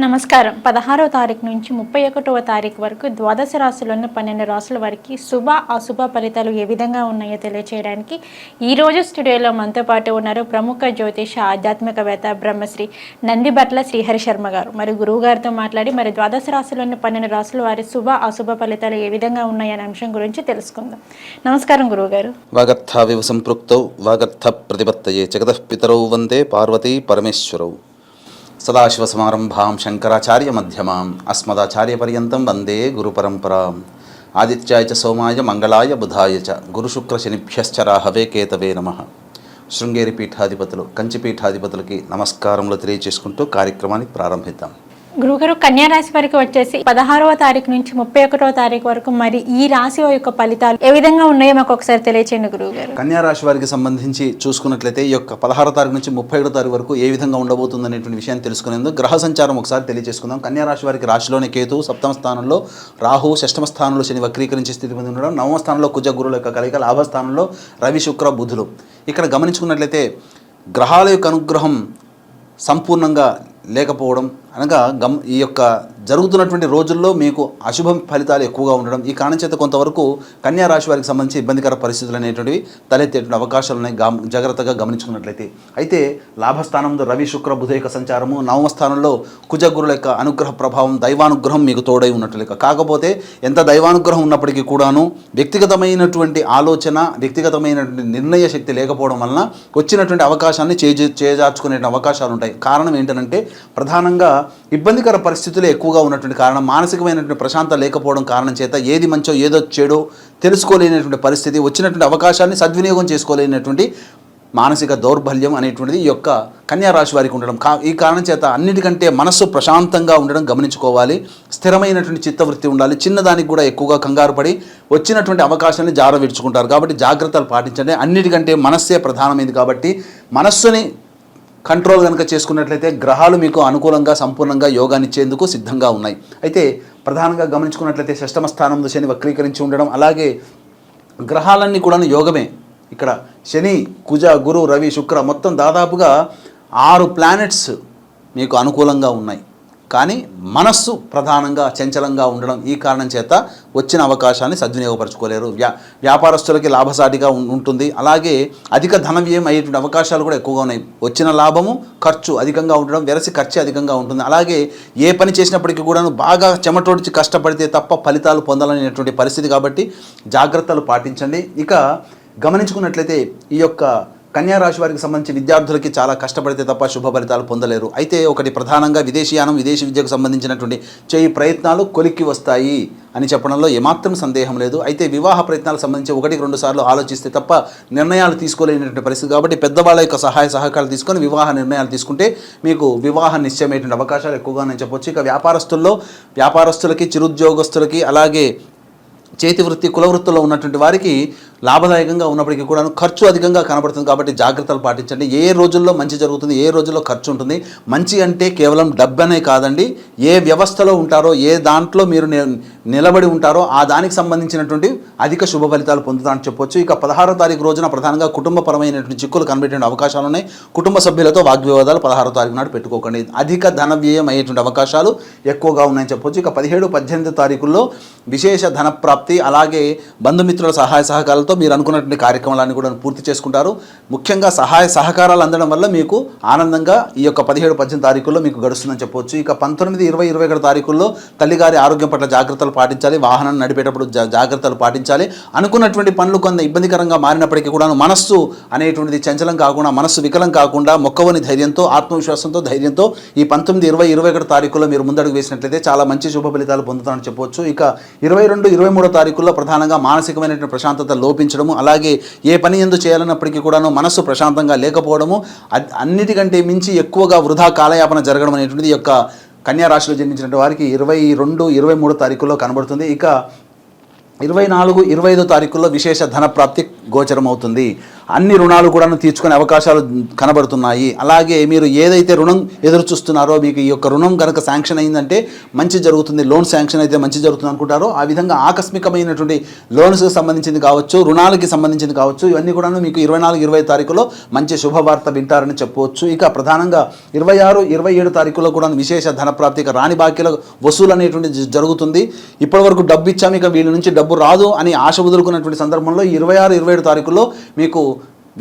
నమస్కారం. 16వ తారీఖు నుంచి 31వ తారీఖు వరకు ద్వాదశ రాశుల్లోని 12 రాశుల వారికి శుభ అశుభ ఫలితాలు ఏ విధంగా ఉన్నాయో తెలియచేయడానికి ఈరోజు స్టూడియోలో మనతో పాటు ఉన్నారు ప్రముఖ జ్యోతిష ఆధ్యాత్మికవేత్త బ్రహ్మశ్రీ నందిబట్ల శ్రీహరి శర్మ గారు. మరి గురువు గారితో మాట్లాడి మరి ద్వాదశ రాశుల్లోని 12 రాశుల వారి శుభ అశుభ ఫలితాలు ఏ విధంగా ఉన్నాయనే అంశం గురించి తెలుసుకుందాం. నమస్కారం గురువు గారు. వాగర్థావివ సంపృక్తౌ వాగర్థ ప్రతిపత్తయే జగతః పితరౌ వందే పార్వతీ పరమేశ్వరౌ. సదాశివసమారంభాం శంకరాచార్య మధ్యమాం అస్మదాచార్యపర్యంతం వందే గురుపరంపరాం. ఆదిత్యాయ చ సోమాయ మంగళాయ బుధాయ చ గురుశుక్రశనిభ్యశ్చ రాహవే కేతవే నమః. శృంగేరి పీఠాధిపతులు కంచి పీఠాధిపతులకి నమస్కారములు తెలియజేసుకుంటూ కార్యక్రమాన్ని ప్రారంభిద్దాం. గురుగారు, కన్యా రాశి వారికి వచ్చేసి 16వ తారీఖు నుంచి 31వ తారీఖు వరకు మరి ఈ రాశి యొక్క ఫలితాలు ఏ విధంగా ఉన్నాయో మాకు ఒకసారి తెలియచేయండి గురువు గారు. కన్యా రాశి వారికి సంబంధించి చూసుకున్నట్లయితే ఈ యొక్క 16వ తారీఖు నుంచి 31వ తారీఖు వరకు ఏ విధంగా ఉండబోతుంది అనేటువంటి విషయాన్ని తెలుసుకునేందుకు గ్రహ సంచారం ఒకసారి తెలియజేసుకుందాం. కన్యా రాశి వారికి రాశిలోని కేతు, సప్తమ స్థానంలో రాహు, షష్టమ స్థానంలో శని వక్రీకరించి స్థితి పొంది ఉండడం, నవమ స్థానంలో కుజ గురువుల యొక్క కలయిక, లాభస్థానంలో రవి శుక్ర బుధులు. ఇక్కడ గమనించుకున్నట్లయితే గ్రహాల యొక్క అనుగ్రహం సంపూర్ణంగా లేకపోవడం అనగా ఈ యొక్క జరుగుతున్నటువంటి రోజుల్లో మీకు అశుభ ఫలితాలు ఎక్కువగా ఉండడం, ఈ కారణం చేత కొంతవరకు కన్యా రాశి వారికి సంబంధించి ఇబ్బందికర పరిస్థితులు అనేటువంటివి తలెత్తేటువంటి అవకాశాలు ఉన్నాయి జాగ్రత్తగా గమనించుకున్నట్లయితే. అయితే లాభస్థానంలో రవి శుక్ర బుధ యొక్క సంచారము, నవమ స్థానంలో కుజ గురుల యొక్క అనుగ్రహ ప్రభావం, దైవానుగ్రహం మీకు తోడై ఉన్నట్లు లెక్క. కాకపోతే ఎంత దైవానుగ్రహం ఉన్నప్పటికీ కూడాను వ్యక్తిగతమైనటువంటి ఆలోచన, వ్యక్తిగతమైనటువంటి నిర్ణయ శక్తి లేకపోవడం వలన వచ్చినటువంటి అవకాశాన్ని చేజార్చుకునే అవకాశాలు ఉంటాయి. కారణం ఏంటంటే ప్రధానంగా ఇబ్బందికర పరిస్థితులు ఎక్కువగా ఉన్నటువంటి కారణం, మానసికమైనటువంటి ప్రశాంతత లేకపోవడం కారణం చేత ఏది మంచో ఏదో చెడో తెలుసుకోలేనటువంటి పరిస్థితి, వచ్చినటువంటి అవకాశాన్ని సద్వినియోగం చేసుకోలేనటువంటి మానసిక దౌర్బల్యం అనేటువంటిది ఈ యొక్క కన్యా రాశి వారికి ఉండడం. ఈ కారణం చేత అన్నిటికంటే మనస్సు ప్రశాంతంగా ఉండడం గమనించుకోవాలి. స్థిరమైనటువంటి చిత్తవృత్తి ఉండాలి. చిన్నదానికి కూడా ఎక్కువగా కంగారు పడి వచ్చినటువంటి అవకాశాన్ని జారవిడ్చుకుంటారు. కాబట్టి జాగ్రత్తలు పాటించండి. అన్నిటికంటే మనస్సే ప్రధానమైంది కాబట్టి మనస్సుని కంట్రోల్ కనుక చేసుకున్నట్లయితే గ్రహాలు మీకు అనుకూలంగా సంపూర్ణంగా యోగాన్ని ఇచ్చేందుకు సిద్ధంగా ఉన్నాయి. అయితే ప్రధానంగా గమనించుకున్నట్లయితే షష్టమ స్థానంలో శని వక్రీకరించి ఉండడం, అలాగే గ్రహాలన్నీ కూడా యోగమే. ఇక్కడ శని, కుజ, గురు, రవి, శుక్ర మొత్తం దాదాపుగా 6 ప్లానెట్స్ మీకు అనుకూలంగా ఉన్నాయి. కానీ మనస్సు ప్రధానంగా చంచలంగా ఉండడం, ఈ కారణం చేత వచ్చిన అవకాశాన్ని సద్వినియోగపరచుకోలేరు. వ్యాపారస్తులకి లాభసాటిగా ఉంటుంది. అలాగే అధిక ధన వ్యయం అయ్యేటువంటి అవకాశాలు కూడా ఎక్కువగా ఉన్నాయి. వచ్చిన లాభము ఖర్చు అధికంగా ఉండడం, వెరసి ఖర్చు అధికంగా ఉంటుంది. అలాగే ఏ పని చేసినప్పటికీ కూడాను బాగా చెమటోడిచి కష్టపడితే తప్ప ఫలితాలు పొందాలనేటువంటి పరిస్థితి. కాబట్టి జాగ్రత్తలు పాటించండి. ఇక గమనించుకున్నట్లయితే ఈ యొక్క కన్యా రాశి వారికి సంబంధించి విద్యార్థులకి చాలా కష్టపడితే తప్ప శుభ ఫలితాలు పొందలేరు. అయితే ఒకటి ప్రధానంగా విదేశీయానం, విదేశీ విద్యకు సంబంధించినటువంటి చేయి ప్రయత్నాలు కొలిక్కి వస్తాయి అని చెప్పడంలో ఏమాత్రం సందేహం లేదు. అయితే వివాహ ప్రయత్నాలకు సంబంధించి 1-2 సార్లు ఆలోచిస్తే తప్ప నిర్ణయాలు తీసుకోలేనటువంటి పరిస్థితి. కాబట్టి పెద్దవాళ్ళ యొక్క సహాయ సహకారాలు తీసుకొని వివాహ నిర్ణయాలు తీసుకుంటే మీకు వివాహ నిశ్చయమైనటువంటి అవకాశాలు ఎక్కువగా నేను చెప్పొచ్చు. ఇక వ్యాపారస్తులకి, చిరుద్యోగస్తులకి, అలాగే చేతి వృత్తి, కుల వృత్తుల్లో ఉన్నటువంటి వారికి లాభదాయకంగా ఉన్నప్పటికీ కూడా ఖర్చు అధికంగా కనబడుతుంది. కాబట్టి జాగ్రత్తలు పాటించండి. ఏ రోజుల్లో మంచి జరుగుతుంది, ఏ రోజుల్లో ఖర్చు ఉంటుంది. మంచి అంటే కేవలం డబ్బనే కాదండి, ఏ వ్యవస్థలో ఉంటారో, ఏ దాంట్లో మీరు నిలబడి ఉంటారో ఆ దానికి సంబంధించినటువంటి అధిక శుభ ఫలితాలు పొందుతారని చెప్పొచ్చు. ఇక 16వ తారీఖు రోజున ప్రధానంగా కుటుంబపరమైనటువంటి చిక్కులు కనబెట్టే అవకాశాలు ఉన్నాయి. కుటుంబ సభ్యులతో వాగ్వివాదాలు 16వ తారీఖు నాడు పెట్టుకోకండి. అధిక ధన వ్యయం అయ్యేటువంటి అవకాశాలు ఎక్కువగా ఉన్నాయని చెప్పొచ్చు. ఇక 17, 18 తారీఖుల్లో విశేష ధన ప్రాప్తి, అలాగే బంధుమిత్రుల సహాయ సహకారాలతో మీరు అనుకున్నటువంటి కార్యక్రమాలన్నీ కూడా పూర్తి చేసుకుంటారు. ముఖ్యంగా సహాయ సహకారాలు అందడం వల్ల మీకు ఆనందంగా ఈ యొక్క 17, 18 తారీఖుల్లో మీకు గడుస్తుందని చెప్పవచ్చు. ఇక 19, 20, 21 తారీఖుల్లో తల్లిగారి ఆరోగ్యం పట్ల జాగ్రత్తలు పాటించాలి. వాహనాన్ని నడిపేటప్పుడు జాగ్రత్తలు పాటించాలి. అనుకున్నటువంటి పనులు కొంత ఇబ్బందికరంగా మారినప్పటికీ కూడా మనస్సు అనేటువంటిది చంచలం కాకుండా, మనస్సు వికలం కాకుండా మొక్కవని ధైర్యంతో, ఆత్మవిశ్వాసంతో, ధైర్యంతో ఈ 19, 20, 21 తారీఖుల్లో మీరు ముందడుగు వేసినట్లయితే చాలా మంచి శుభ ఫలితాలు పొందుతారని చెప్పవచ్చు. ఇక 22, 23 తారీఖుల్లో ప్రధానంగా మానసికమైనటువంటి ప్రశాంతత లోపించడము, అలాగే ఏ పని ఎందు చేయాలన్నప్పటికీ కూడాను మనస్సు ప్రశాంతంగా లేకపోవడము, అన్నిటికంటే మించి ఎక్కువగా వృధా కాలయాపన జరగడం అనేటువంటిది ఈ యొక్క కన్యా రాశిలో జన్మించినటువంటి వారికి 22, 23 తారీఖుల్లో కనబడుతుంది. ఇక 24, 25 తారీఖుల్లో విశేష ధన ప్రాప్తి గోచరం అవుతుంది. అన్ని రుణాలు కూడా తీర్చుకునే అవకాశాలు కనబడుతున్నాయి. అలాగే మీరు ఏదైతే రుణం ఎదురు చూస్తున్నారో మీకు ఈ యొక్క రుణం కనుక శాంక్షన్ అయిందంటే మంచి జరుగుతుంది, లోన్ శాంక్షన్ అయితే మంచి జరుగుతుంది అనుకుంటారో ఆ విధంగా ఆకస్మికమైనటువంటి లోన్స్కి సంబంధించింది కావచ్చు, రుణాలకి సంబంధించింది కావచ్చు, ఇవన్నీ కూడా మీకు 24-20 తారీఖులో మంచి శుభవార్త వింటారని చెప్పవచ్చు. ఇక ప్రధానంగా 26-27 తారీఖులో కూడా విశేష ధనప్రాప్తి, ఇక రాని బాకీల వసూలు అనేటువంటి జరుగుతుంది. ఇప్పటివరకు డబ్బు ఇచ్చాము ఇక వీళ్ళ నుంచి డబ్బు రాదు అని ఆశ వదులుకున్నటువంటి సందర్భంలో 26-27 తారీఖులో మీకు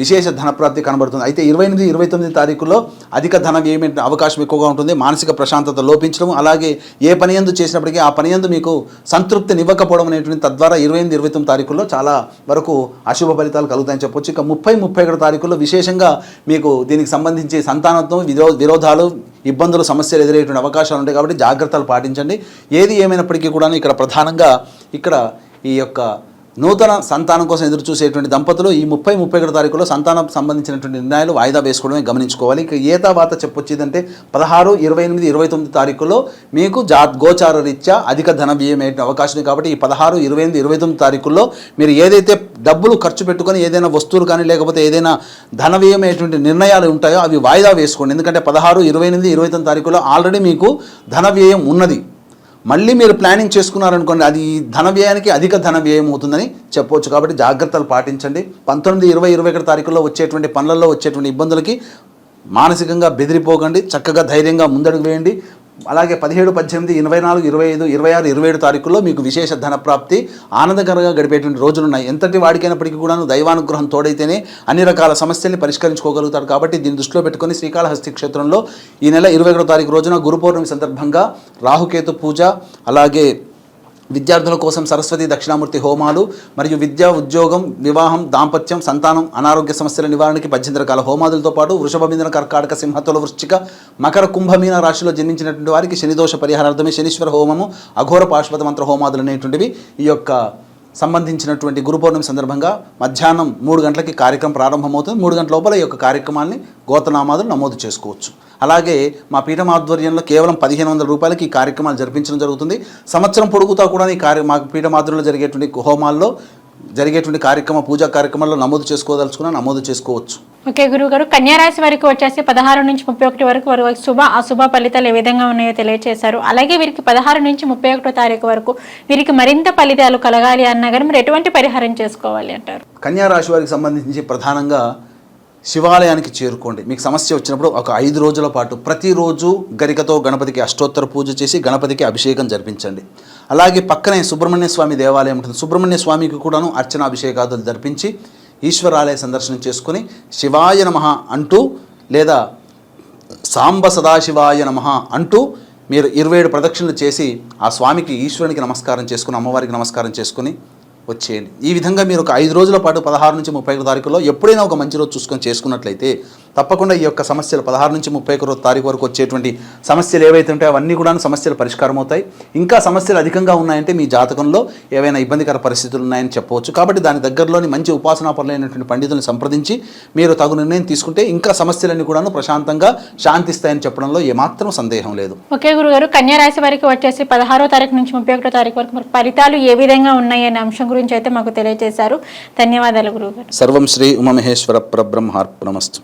విశేష ధనప్రాప్తి కనబడుతుంది. అయితే 28-29 తారీఖులో అధిక ధన వ్యయం అవకాశం ఎక్కువగా ఉంటుంది. మానసిక ప్రశాంతత లోపించడం, అలాగే ఏ పని యందు చేసినప్పటికీ ఆ పని యందు మీకు సంతృప్తినివ్వకపోవడం అనేటువంటి తద్వారా 28-29 తారీఖుల్లో చాలా వరకు అశుభ ఫలితాలు కలుగుతాయని చెప్పొచ్చు. ఇక 30-31 తారీఖుల్లో విశేషంగా మీకు దీనికి సంబంధించి సంతానంతో విరోధాలు, ఇబ్బందులు, సమస్యలు ఎదురయ్యేటువంటి అవకాశాలు ఉంటాయి. కాబట్టి జాగ్రత్తలు పాటించండి. ఏది ఏమైనప్పటికీ కూడా ఇక్కడ ప్రధానంగా ఈ యొక్క నూతన సంతానం కోసం ఎదురు చూసేటువంటి దంపతులు ఈ 30-31 తారీఖులో సంతానం సంబంధించినటువంటి నిర్ణయాలు వాయిదా వేసుకోవడమే గమనించుకోవాలి. ఇక ఏతావాత చెప్పొచ్చేదంటే 16, 28, 29 తారీఖులో మీకు గోచార రీత్యా అధిక ధన వ్యయం అయ్యే అవకాశం ఉంది. కాబట్టి ఈ 16, 28, 29 తారీఖుల్లో మీరు ఏదైతే డబ్బులు ఖర్చు పెట్టుకొని ఏదైనా వస్తువులు కానీ లేకపోతే ఏదైనా ధన వ్యయం అయ్యేటువంటి నిర్ణయాలు ఉంటాయో అవి వాయిదా వేసుకోండి. ఎందుకంటే 16, 28, 29 తారీఖులో ఆల్రెడీ మీకు ధన వ్యయం ఉన్నది. మళ్ళీ మీరు ప్లానింగ్ చేసుకున్నారనుకోండి, అది ధన వ్యయానికి అధిక ధన వ్యయం అవుతుందని చెప్పవచ్చు. కాబట్టి జాగ్రత్తలు పాటించండి. 19, 20, 21 తారీఖుల్లో వచ్చేటువంటి పనులలో వచ్చేటువంటి ఇబ్బందులకి మానసికంగా బెదిరిపోకండి, చక్కగా ధైర్యంగా ముందడుగు వేయండి. అలాగే 17, 18, 24, 25, 26, 27 తారీఖుల్లో మీకు విశేష ధనప్రాప్తి, ఆనందకరంగా గడిపేటువంటి రోజులు ఉన్నాయి. ఎంతటి వాడికైనప్పటికీ కూడా దైవానుగ్రహం తోడైతేనే అన్ని రకాల సమస్యల్ని పరిష్కరించుకోగలుగుతారు. కాబట్టి దీన్ని దృష్టిలో పెట్టుకొని శ్రీకాళహస్తి క్షేత్రంలో ఈ నెల 21 తారీఖు రోజున గురు పౌర్ణమి సందర్భంగా రాహుకేతు పూజ, అలాగే విద్యార్థుల కోసం సరస్వతి దక్షిణామూర్తి హోమాలు, మరియు విద్య, ఉద్యోగం, వివాహం, దాంపత్యం, సంతానం, అనారోగ్య సమస్యల నివారణకి 18 రకాల హోమాదులతో పాటు వృషభ, మిథున, కర్కాటక, సింహ, తుల, వృశ్చిక, మకర, కుంభమీన రాశిలో జన్మించినటువంటి వారికి శనిదోష పరిహారార్థమే శనీశ్వర హోమము, అఘోర పాశుపత మంత్ర హోమాదులు అనేటువంటివి ఈ యొక్క సంబంధించినటువంటి గురు పౌర్ణమి సందర్భంగా మధ్యాహ్నం 3 గంటలకి కార్యక్రమం ప్రారంభమవుతుంది. 3 గంటల లోపల ఈ యొక్క కార్యక్రమాన్ని గోతనామాదులు నమోదు చేసుకోవచ్చు. అలాగే మా పీఠం ఆధ్వర్యంలో కేవలం 1500 రూపాయలకి ఈ కార్యక్రమాలు జరిపించడం జరుగుతుంది. సంవత్సరం పొడుగుతా కూడా మా పీఠం ఆధ్వర్యంలో జరిగేటువంటి హోమాల్లో జరిగేటువంటి పూజా కార్యక్రమాల్లో నమోదు నమోదు చేసుకోవచ్చు. ఓకే గురువుగారు, కన్యారాశి వారికి వచ్చేసి 16 నుంచి 31 వరకు శుభ అశుభ ఫలితాలు ఏ విధంగా ఉన్నాయో తెలియజేశారు. అలాగే వీరికి 16 నుంచి 31 తారీఖు వరకు వీరికి మరింత ఫలితాలు కలగాలి అన్నా కానీ మీరు ఎటువంటి పరిహారం చేసుకోవాలి అంటారు? కన్యారాశి వారికి సంబంధించి ప్రధానంగా శివాలయానికి చేరుకోండి. మీకు సమస్య వచ్చినప్పుడు ఒక 5 రోజుల పాటు ప్రతిరోజు గరికతో గణపతికి అష్టోత్తర పూజ చేసి గణపతికి అభిషేకం జరిపించండి. అలాగే పక్కనే సుబ్రహ్మణ్య స్వామి దేవాలయం ఉంటుంది. సుబ్రహ్మణ్య స్వామికి కూడాను అర్చన అభిషేకాదులు జరిపించి ఈశ్వరాలయ సందర్శనం చేసుకుని శివాయ నమః అంటూ లేదా సాంబ సదాశివాయ నమః అంటూ మీరు 27 ప్రదక్షిణలు చేసి ఆ స్వామికి, ఈశ్వరునికి నమస్కారం చేసుకుని, అమ్మవారికి నమస్కారం చేసుకుని వచ్చేయండి. ఈ విధంగా మీరు ఒక 5 రోజుల పాటు 16 నుంచి 31 తారీఖులో ఎప్పుడైనా ఒక మంచి రోజు చూసుకొని చేసుకున్నట్లయితే తప్పకుండా ఈ యొక్క సమస్యలు 16 నుంచి 31 తారీఖు వరకు వచ్చేటువంటి సమస్యలు ఏవైతే ఉంటాయో అవన్నీ కూడా సమస్యలు పరిష్కారం అవుతాయి. ఇంకా సమస్యలు అధికంగా ఉన్నాయంటే మీ జాతకంలో ఏవైనా ఇబ్బందికర పరిస్థితులు ఉన్నాయని చెప్పవచ్చు. కాబట్టి దాని దగ్గరలోని మంచి ఉపాసనాపరులైనటువంటి పండితులను సంప్రదించి మీరు తగు నిర్ణయం తీసుకుంటే ఇంకా సమస్యలన్నీ కూడా ప్రశాంతంగా శాంతిస్తాయని చెప్పడంలో ఏమాత్రం సందేహం లేదు. ఓకే గురుగారు, కన్యా రాశి వారికి వచ్చేసి 16వ తారీఖు నుంచి 31 తారీఖు వరకు ఫలితాలు ఏ విధంగా ఉన్నాయి అనే అంశం గురించి అయితే మాకు తెలియజేశారు. ధన్యవాదాలు గురుగారు. సర్వం శ్రీ ఉమామహేశ్వర పరబ్రహ్మార్పణమస్తు.